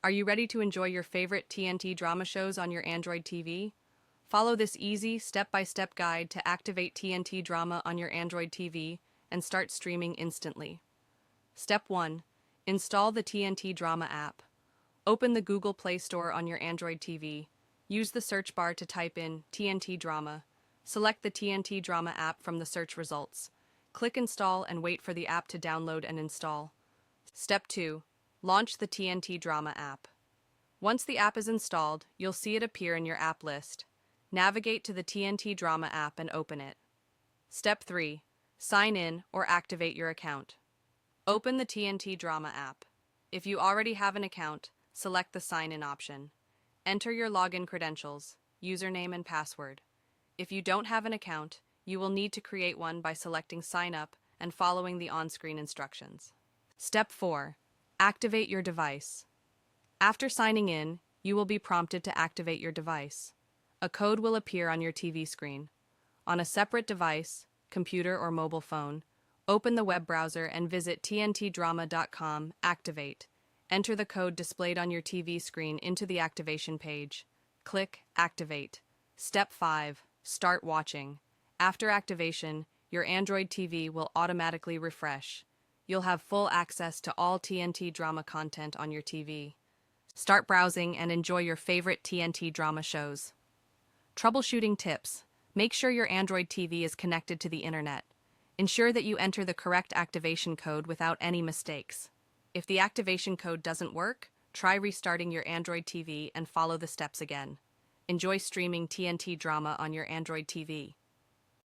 Are you ready to enjoy your favorite TNT drama shows on your Android TV? Follow this easy, step-by-step guide to activate TNT Drama on your Android TV and start streaming instantly. Step 1. Install the TNT Drama app. Open the Google Play Store on your Android TV. Use the search bar to type in TNT Drama. Select the TNT Drama app from the search results. Click Install and wait for the app to download and install. Step 2. Launch the TNT Drama app. Once the app is installed, you'll see it appear in your app list. Navigate to the TNT Drama app and open it. Step 3. Sign in or activate your account. Open the TNT Drama app. If you already have an account, select the Sign In option. Enter your login credentials, username and password. If you don't have an account, you will need to create one by selecting Sign Up and following the on-screen instructions. Step 4. Activate your device. After signing in, you will be prompted to activate your device. A code will appear on your TV screen. On a separate device, computer or mobile phone, open the web browser and visit tntdrama.com, activate. Enter the code displayed on your TV screen into the activation page. Click Activate. Step 5. Start watching. After activation, your Android TV will automatically refresh. You'll have full access to all TNT Drama content on your TV. Start browsing and enjoy your favorite TNT Drama shows. Troubleshooting tips. Make sure your Android TV is connected to the internet. Ensure that you enter the correct activation code without any mistakes. If the activation code doesn't work, try restarting your Android TV and follow the steps again. Enjoy streaming TNT Drama on your Android TV.